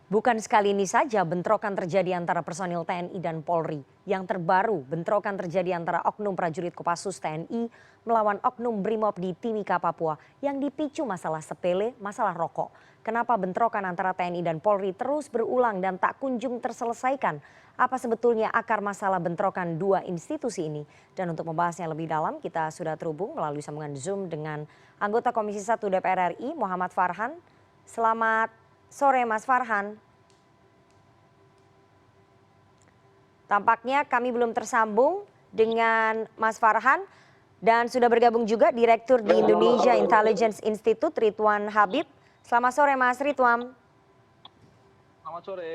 Bukan sekali ini saja bentrokan terjadi antara personil TNI dan Polri. Yang terbaru, bentrokan terjadi antara oknum prajurit Kopassus TNI melawan oknum Brimob di Timika, Papua yang dipicu masalah sepele, masalah rokok. Kenapa bentrokan antara TNI dan Polri terus berulang dan tak kunjung terselesaikan? Apa sebetulnya akar masalah bentrokan dua institusi ini? Dan untuk membahasnya lebih dalam, kita sudah terhubung melalui sambungan Zoom dengan anggota Komisi 1 DPR RI, Muhammad Farhan. Selamat sore Mas Farhan. Tampaknya kami belum tersambung dengan Mas Farhan dan sudah bergabung juga Direktur di Indonesia Intelligence Institute Ridwan Habib. Selamat sore Mas Ridwan. Selamat sore.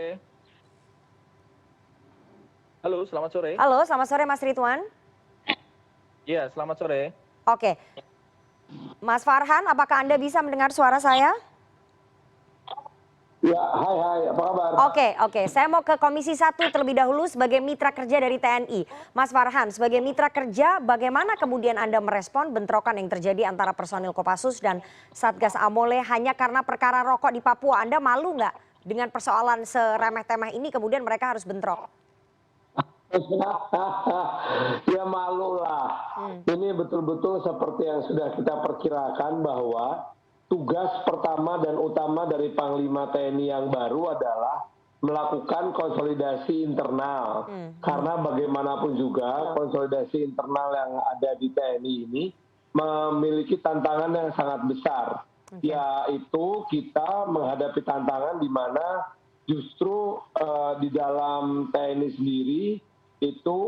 Halo, selamat sore. Halo, selamat sore Mas Ridwan. Iya, selamat sore. Oke. Mas Farhan, apakah Anda bisa mendengar suara saya? Ya, hai, apa kabar? Oke. Saya mau ke Komisi 1 terlebih dahulu sebagai mitra kerja dari TNI. Mas Farhan, sebagai mitra kerja, bagaimana kemudian Anda merespon bentrokan yang terjadi antara personil Kopassus dan Satgas Amole hanya karena perkara rokok di Papua? Anda malu nggak dengan persoalan seremeh-temeh ini kemudian mereka harus bentrok? Ya malu lah. Ini betul-betul seperti yang sudah kita perkirakan bahwa tugas pertama dan utama dari Panglima TNI yang baru adalah melakukan konsolidasi internal. Karena bagaimanapun juga konsolidasi internal yang ada di TNI ini memiliki tantangan yang sangat besar. Yaitu kita menghadapi tantangan di mana justru di dalam TNI sendiri itu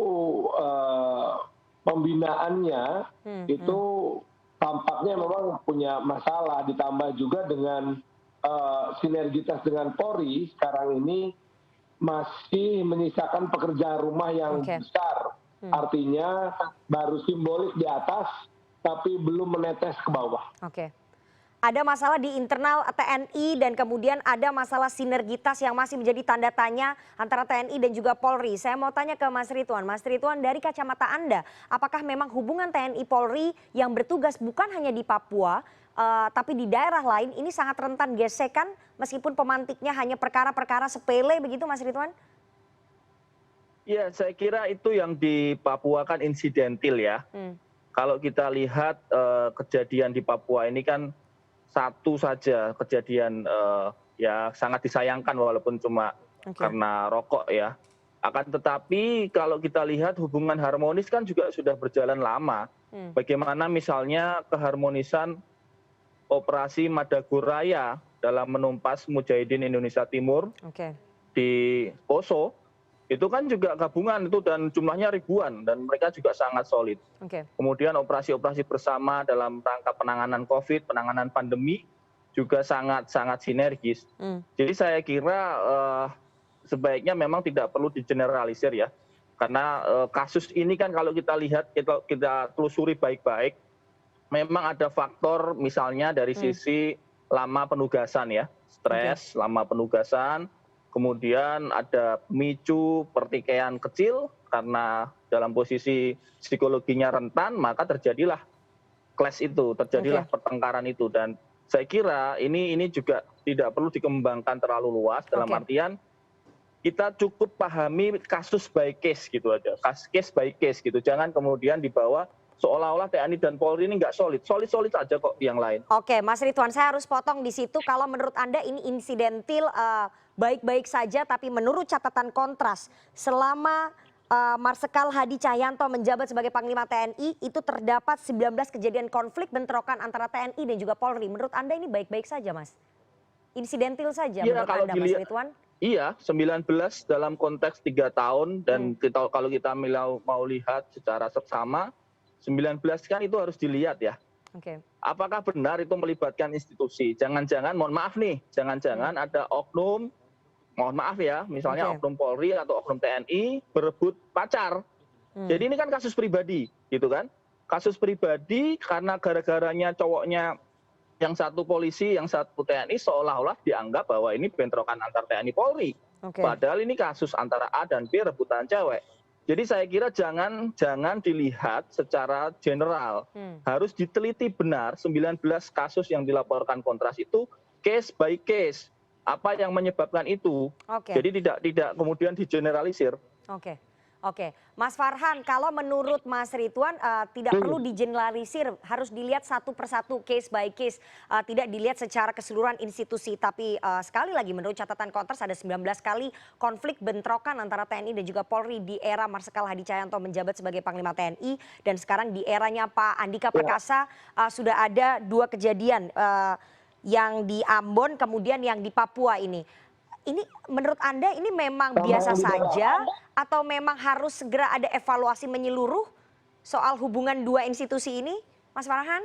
pembinaannya itu tampaknya memang punya masalah, ditambah juga dengan sinergitas dengan Polri sekarang ini masih menyisakan pekerjaan rumah yang besar. Artinya baru simbolik di atas tapi belum menetes ke bawah. Ada masalah di internal TNI dan kemudian ada masalah sinergitas yang masih menjadi tanda tanya antara TNI dan juga Polri. Saya mau tanya ke Mas Ridwan. Mas Ridwan, dari kacamata Anda, apakah memang hubungan TNI Polri yang bertugas bukan hanya di Papua, tapi di daerah lain ini sangat rentan gesekan meskipun pemantiknya hanya perkara-perkara sepele begitu Mas Ridwan? Ya, saya kira itu yang di Papua kan insidentil ya. Kalau kita lihat kejadian di Papua ini kan satu saja kejadian ya sangat disayangkan walaupun cuma karena rokok ya. Akan tetapi kalau kita lihat hubungan harmonis kan juga sudah berjalan lama. Bagaimana misalnya keharmonisan operasi Madagoraya dalam menumpas Mujahidin Indonesia Timur di Poso. Itu kan juga gabungan itu dan jumlahnya ribuan dan mereka juga sangat solid. Kemudian operasi-operasi bersama dalam rangka penanganan COVID, penanganan pandemi juga sangat sinergis. Jadi saya kira sebaiknya memang tidak perlu digeneralisir ya. Karena kasus ini kan kalau kita lihat, kita telusuri baik-baik, memang ada faktor misalnya dari sisi lama penugasan ya, stres, lama penugasan. Kemudian ada pemicu pertikaian kecil karena dalam posisi psikologinya rentan maka terjadilah clash itu, terjadilah pertengkaran itu dan saya kira ini juga tidak perlu dikembangkan terlalu luas dalam artian kita cukup pahami kasus by case gitu aja, case by case gitu, jangan kemudian dibawa seolah-olah TNI dan Polri ini nggak solid aja kok yang lain. Oke, Mas Ridwan, saya harus potong di situ. Kalau menurut Anda ini insidentil baik-baik saja, tapi menurut catatan Kontras, selama Marsikal Hadi Cahyanto menjabat sebagai Panglima TNI, itu terdapat 19 kejadian konflik bentrokan antara TNI dan juga Polri. Menurut Anda ini baik-baik saja, Mas? Insidentil saja menurut Anda, Mas Ridwan? Iya, 19 dalam konteks 3 tahun dan kalau kita mau lihat secara seksama, 19 kan itu harus dilihat ya. Apakah benar itu melibatkan institusi? Jangan-jangan, mohon maaf nih, jangan-jangan ada oknum, mohon maaf ya, misalnya oknum Polri atau oknum TNI berebut pacar. Jadi ini kan kasus pribadi, gitu kan? Kasus pribadi karena gara-garanya cowoknya yang satu polisi, yang satu TNI seolah-olah dianggap bahwa ini bentrokan antar TNI Polri. Padahal ini kasus antara A dan B rebutan cewek. Jadi saya kira jangan dilihat secara general. Harus diteliti benar 19 kasus yang dilaporkan Kontras itu case by case. apa yang menyebabkan itu. Oke. Jadi tidak kemudian digeneralisir. Oke, oke. Mas Farhan, kalau menurut Mas Ridwan tidak perlu digeneralisir, harus dilihat satu persatu, case by case, tidak dilihat secara keseluruhan institusi. Tapi sekali lagi menurut catatan Kontras ada 19 kali konflik bentrokan antara TNI dan juga Polri di era Marsikal Hadi Cahyanto menjabat sebagai Panglima TNI, dan sekarang di eranya Pak Andika Perkasa sudah ada 2 kejadian yang di Ambon kemudian yang di Papua ini. Ini menurut Anda ini memang biasa saja atau memang harus segera ada evaluasi menyeluruh soal hubungan 2 institusi ini, Mas Farhan?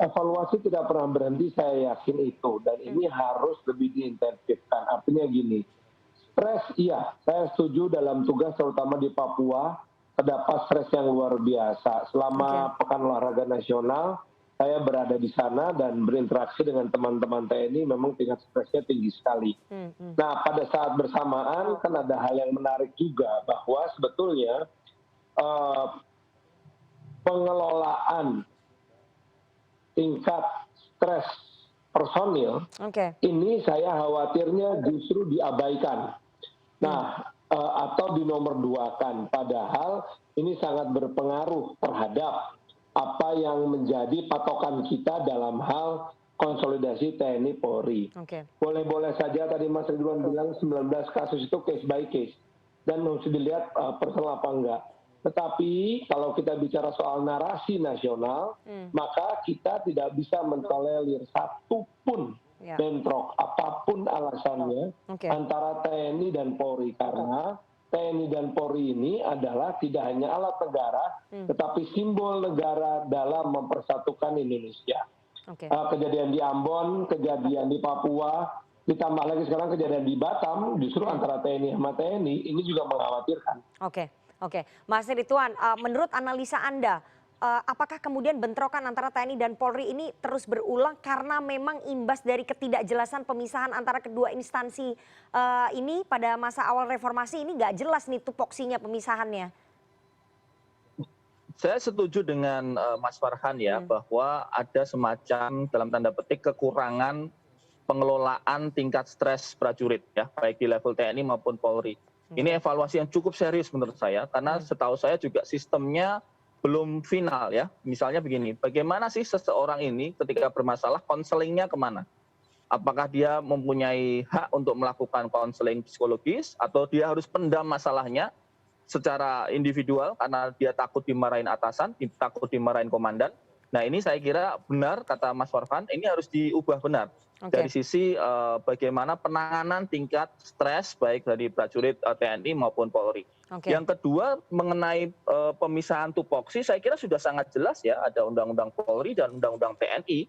Evaluasi tidak pernah berhenti, saya yakin itu. Dan ini harus lebih diintensifkan. Artinya gini, stres iya, saya setuju dalam tugas terutama di Papua, terdapat stres yang luar biasa. Selama Pekan Olahraga Nasional, saya berada di sana dan berinteraksi dengan teman-teman TNI, memang tingkat stresnya tinggi sekali. Nah, pada saat bersamaan kan ada hal yang menarik juga, bahwa sebetulnya pengelolaan tingkat stres personil ini saya khawatirnya justru diabaikan. Nah, atau dinomorduakan. Padahal ini sangat berpengaruh terhadap apa yang menjadi patokan kita dalam hal konsolidasi TNI Polri. Boleh-boleh saja tadi Mas Ridwan bilang 19 kasus itu case by case. Dan mesti dilihat personal apa enggak. Tetapi kalau kita bicara soal narasi nasional, maka kita tidak bisa mentolerir satupun bentrok, apapun alasannya, antara TNI dan Polri. Karena TNI dan Polri ini adalah tidak hanya alat negara, tetapi simbol negara dalam mempersatukan Indonesia. Kejadian di Ambon, kejadian di Papua, ditambah lagi sekarang kejadian di Batam, justru antara TNI sama TNI, ini juga mengkhawatirkan. Oke. Mas Ridwan, menurut analisa Anda, apakah kemudian bentrokan antara TNI dan Polri ini terus berulang karena memang imbas dari ketidakjelasan pemisahan antara kedua instansi ini pada masa awal reformasi ini nggak jelas nih tupoksinya pemisahannya? Saya setuju dengan Mas Farhan ya, bahwa ada semacam dalam tanda petik kekurangan pengelolaan tingkat stres prajurit ya, baik di level TNI maupun Polri. Ini evaluasi yang cukup serius menurut saya, karena setahu saya juga sistemnya belum final ya. Misalnya begini, bagaimana sih seseorang ini ketika bermasalah konselingnya kemana? Apakah dia mempunyai hak untuk melakukan konseling psikologis atau dia harus pendam masalahnya secara individual karena dia takut dimarahin atasan, takut dimarahin komandan. Nah ini saya kira benar kata Mas Farhan, ini harus diubah benar. Dari sisi bagaimana penanganan tingkat stres baik dari prajurit TNI maupun Polri. Yang kedua mengenai pemisahan tupoksi, saya kira sudah sangat jelas ya, ada Undang-Undang Polri dan Undang-Undang TNI,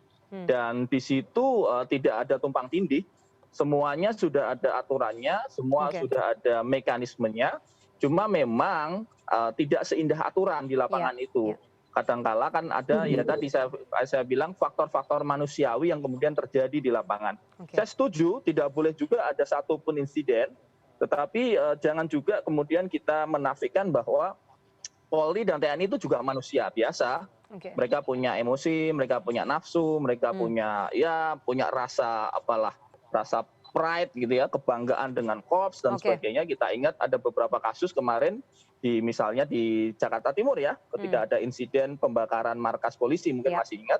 dan di situ tidak ada tumpang tindih, semuanya sudah ada aturannya, semua sudah ada mekanismenya, cuma memang tidak seindah aturan di lapangan itu. Kadangkala kan ada ya tadi saya bilang faktor-faktor manusiawi yang kemudian terjadi di lapangan. Saya setuju tidak boleh juga ada satupun insiden, tetapi jangan juga kemudian kita menafikan bahwa Polri dan TNI itu juga manusia biasa. Mereka punya emosi, mereka punya nafsu, mereka punya rasa rasa pride gitu ya, kebanggaan dengan korps dan sebagainya. Kita ingat ada beberapa kasus kemarin misalnya di Jakarta Timur ya, ketika ada insiden pembakaran markas polisi, mungkin masih ingat,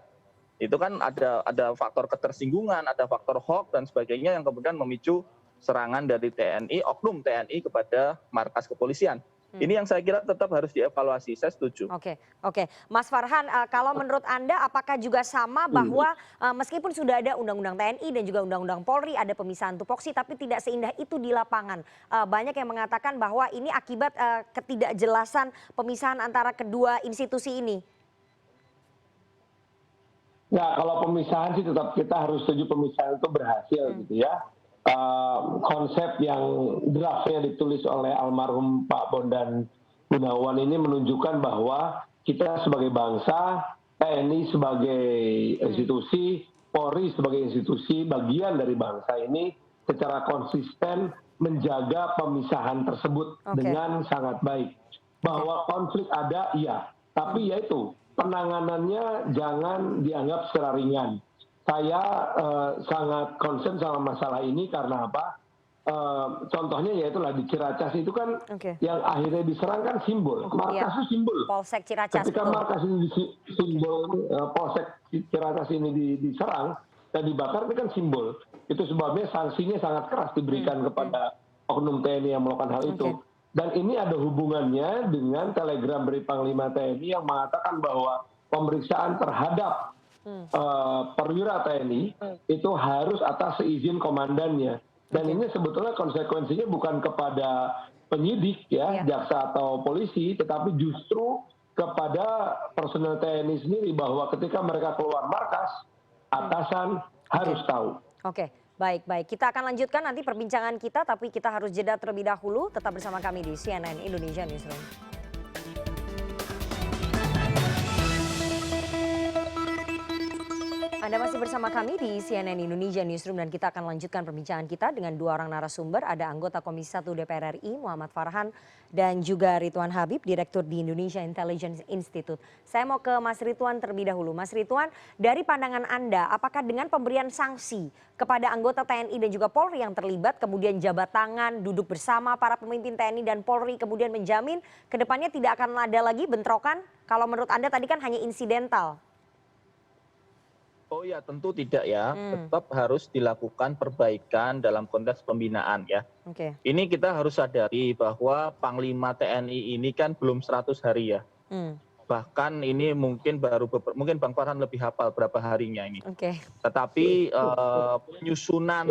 itu kan ada faktor ketersinggungan, ada faktor hoax dan sebagainya yang kemudian memicu serangan dari TNI, oknum TNI kepada markas kepolisian. Ini yang saya kira tetap harus dievaluasi, saya setuju. Oke. Mas Farhan, kalau menurut Anda apakah juga sama bahwa meskipun sudah ada Undang-Undang TNI dan juga Undang-Undang Polri, ada pemisahan tupoksi, tapi tidak seindah itu di lapangan. Banyak yang mengatakan bahwa ini akibat ketidakjelasan pemisahan antara kedua institusi ini. Ya, kalau pemisahan sih tetap kita harus setuju pemisahan itu berhasil gitu ya. Konsep yang draftnya ditulis oleh almarhum Pak Bondan Gunawan ini menunjukkan bahwa kita sebagai bangsa, TNI sebagai institusi, Polri sebagai institusi bagian dari bangsa ini secara konsisten menjaga pemisahan tersebut dengan sangat baik. Bahwa konflik ada, iya, tapi yaitu penanganannya jangan dianggap secara ringan. saya sangat concern sama masalah ini karena apa? Contohnya yaitulah di Ciracas itu kan yang akhirnya diserang kan simbol, markas itu simbol. Polsek Ciracas. Ketika markas ini simbol, Polsek Ciracas ini diserang dan dibakar itu kan simbol. Itu sebabnya sanksinya sangat keras diberikan kepada oknum TNI yang melakukan hal itu. Dan ini ada hubungannya dengan telegram dari Panglima TNI yang mengatakan bahwa pemeriksaan terhadap perwira TNI itu harus atas seizin komandannya. Dan ini sebetulnya konsekuensinya bukan kepada penyidik ya, jaksa atau polisi, tetapi justru kepada personel TNI sendiri bahwa ketika mereka keluar markas, atasan harus tahu. Oke, baik. Kita akan lanjutkan nanti perbincangan kita, tapi kita harus jeda terlebih dahulu. Tetap bersama kami di CNN Indonesia Newsroom. Anda masih bersama kami di CNN Indonesia Newsroom dan kita akan lanjutkan perbincangan kita dengan dua orang narasumber. Ada anggota Komisi 1 DPR RI Muhammad Farhan dan juga Ridwan Habib, Direktur di Indonesia Intelligence Institute. Saya mau ke Mas Ridwan terlebih dahulu. Mas Ridwan, dari pandangan Anda, apakah dengan pemberian sanksi kepada anggota TNI dan juga Polri yang terlibat, kemudian jabat tangan, duduk bersama para pemimpin TNI dan Polri, kemudian menjamin ke depannya tidak akan ada lagi bentrokan? Kalau menurut Anda tadi kan hanya insidental. Oh ya, tentu tidak ya. Tetap harus dilakukan perbaikan dalam konteks pembinaan ya. Ini kita harus sadari bahwa Panglima TNI ini kan belum 100 hari ya. Bahkan ini mungkin mungkin Bang Farhan lebih hafal berapa harinya ini. Tetapi penyusunan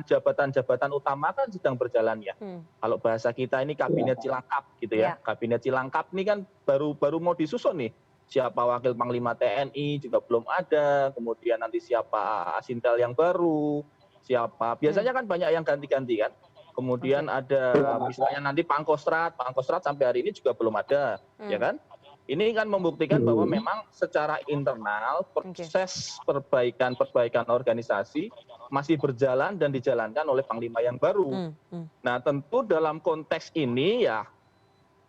jabatan-jabatan utama kan sedang berjalan ya. Kalau bahasa kita ini kabinet Cilangkap gitu ya. Kabinet Cilangkap ini kan baru mau disusun nih. Siapa wakil Panglima TNI juga belum ada, kemudian nanti siapa Asintel yang baru, siapa, biasanya kan banyak yang ganti-ganti kan. Kemudian ada misalnya nanti Pangkostrat sampai hari ini juga belum ada, ya kan. Ini kan membuktikan bahwa memang secara internal proses perbaikan organisasi masih berjalan dan dijalankan oleh Panglima yang baru. Nah tentu dalam konteks ini ya,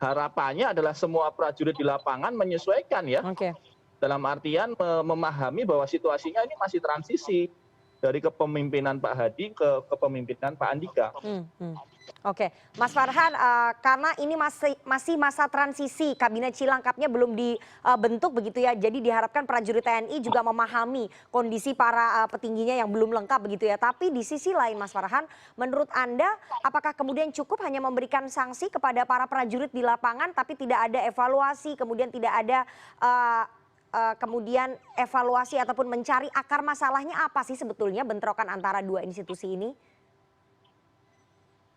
harapannya adalah semua prajurit di lapangan menyesuaikan ya. Dalam artian memahami bahwa situasinya ini masih transisi dari kepemimpinan Pak Hadi ke kepemimpinan Pak Andika. Mas Farhan, karena ini masih masa transisi, kabinet Cilangkapnya belum dibentuk begitu ya. Jadi diharapkan prajurit TNI juga memahami kondisi para petingginya yang belum lengkap begitu ya. Tapi di sisi lain Mas Farhan, menurut Anda apakah kemudian cukup hanya memberikan sanksi kepada para prajurit di lapangan tapi tidak ada evaluasi, kemudian tidak ada kemudian evaluasi ataupun mencari akar masalahnya apa sih sebetulnya bentrokan antara dua institusi ini?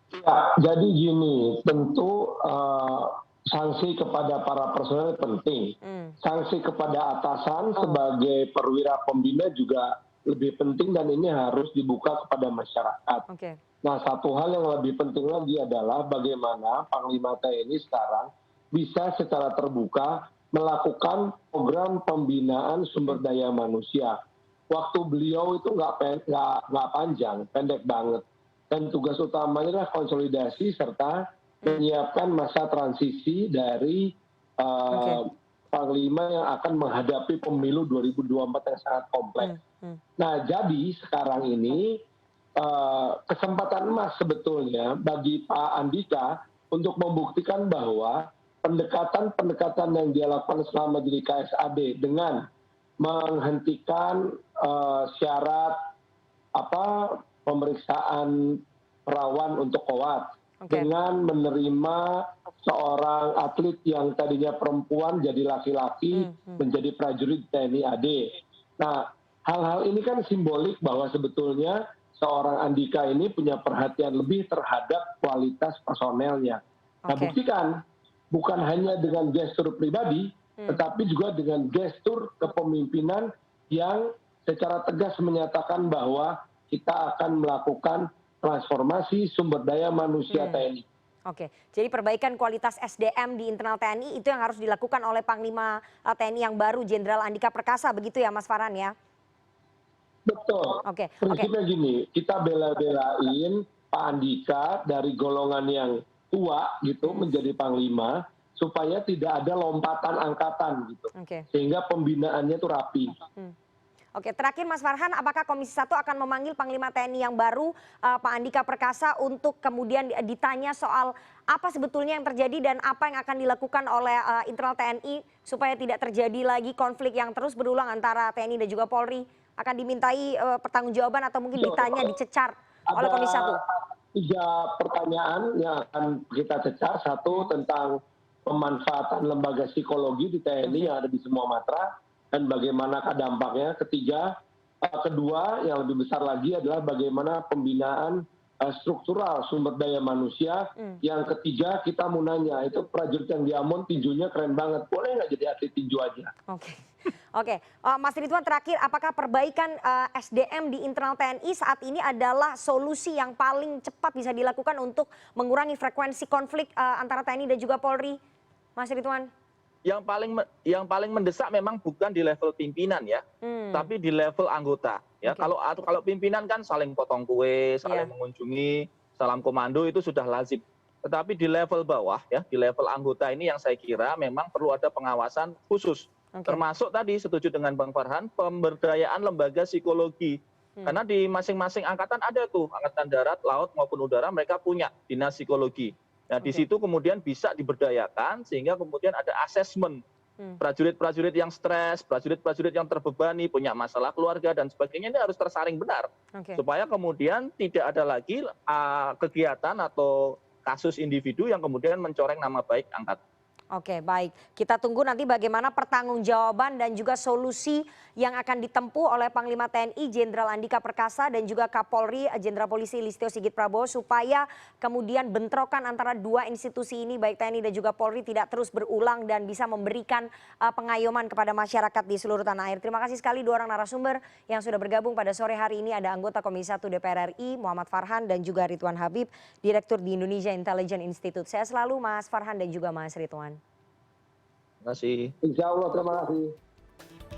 Ya, jadi gini, tentu sanksi kepada para personel penting. Sanksi kepada atasan sebagai perwira pembina juga lebih penting dan ini harus dibuka kepada masyarakat. Nah, satu hal yang lebih penting lagi adalah bagaimana Panglima TNI sekarang bisa secara terbuka melakukan program pembinaan sumber daya manusia. Waktu beliau itu nggak panjang, pendek banget. Dan tugas utamanya adalah konsolidasi serta menyiapkan masa transisi dari Panglima yang akan menghadapi pemilu 2024 yang sangat kompleks. Nah, jadi sekarang ini kesempatan emas sebetulnya bagi Pak Andika untuk membuktikan bahwa pendekatan yang dia lakukan selama jadi KSAD dengan menghentikan syarat pemeriksaan perawan untuk kowat, dengan menerima seorang atlet yang tadinya perempuan jadi laki-laki menjadi prajurit TNI AD. Nah, hal-hal ini kan simbolik bahwa sebetulnya seorang Andika ini punya perhatian lebih terhadap kualitas personelnya. Nah, buktikan bukan hanya dengan gestur pribadi, tetapi juga dengan gestur kepemimpinan yang secara tegas menyatakan bahwa kita akan melakukan transformasi sumber daya manusia TNI. Jadi perbaikan kualitas SDM di internal TNI itu yang harus dilakukan oleh Panglima TNI yang baru, Jenderal Andika Perkasa, begitu ya Mas Farhan ya? Betul. Prinsipnya gini, kita bela-belain Pak Andika dari golongan yang tua gitu menjadi Panglima, supaya tidak ada lompatan angkatan gitu. Sehingga pembinaannya itu rapi. Oke, terakhir Mas Farhan, apakah Komisi 1 akan memanggil Panglima TNI yang baru, Pak Andika Perkasa, untuk kemudian ditanya soal apa sebetulnya yang terjadi dan apa yang akan dilakukan oleh internal TNI supaya tidak terjadi lagi konflik yang terus berulang antara TNI dan juga Polri? Akan dimintai pertanggungjawaban atau mungkin ditanya, dicecar oleh Komisi 1? Ada 3 pertanyaan yang akan kita cecar. Satu tentang pemanfaatan lembaga psikologi di TNI yang ada di semua matra dan bagaimana dampaknya. Kedua yang lebih besar lagi adalah bagaimana pembinaan struktural sumber daya manusia. Yang ketiga kita mau nanya, itu prajurit yang di Ambon tinjunya keren banget, boleh nggak jadi atlet tinju aja? Oke, Mas Ridwan, terakhir, apakah perbaikan SDM di internal TNI saat ini adalah solusi yang paling cepat bisa dilakukan untuk mengurangi frekuensi konflik antara TNI dan juga Polri, Mas Ridwan? Yang paling mendesak memang bukan di level pimpinan ya, tapi di level anggota. Ya, kalau pimpinan kan saling potong kue, saling mengunjungi, salam komando itu sudah lazim. Tetapi di level bawah ya, di level anggota ini yang saya kira memang perlu ada pengawasan khusus. Termasuk tadi setuju dengan Bang Farhan, pemberdayaan lembaga psikologi. Karena di masing-masing angkatan ada tuh, angkatan darat, laut maupun udara, mereka punya dinas psikologi. Nah, di situ kemudian bisa diberdayakan sehingga kemudian ada asesmen prajurit-prajurit yang stres, prajurit-prajurit yang terbebani, punya masalah keluarga dan sebagainya, ini harus tersaring benar. Supaya kemudian tidak ada lagi kegiatan atau kasus individu yang kemudian mencoreng nama baik angkatan. Oke, baik. Kita tunggu nanti bagaimana pertanggungjawaban dan juga solusi yang akan ditempuh oleh Panglima TNI Jenderal Andika Perkasa dan juga Kapolri Jenderal Polisi Listio Sigit Prabowo supaya kemudian bentrokan antara dua institusi ini baik TNI dan juga Polri tidak terus berulang dan bisa memberikan pengayoman kepada masyarakat di seluruh tanah air. Terima kasih sekali 2 orang narasumber yang sudah bergabung pada sore hari ini. Ada anggota Komisi 1 DPR RI Muhammad Farhan dan juga Ridwan Habib, Direktur di Indonesia Intelligence Institute. Saya selalu Mas Farhan dan juga Mas Ridwan. Terima kasih. Insya Allah, terima kasih.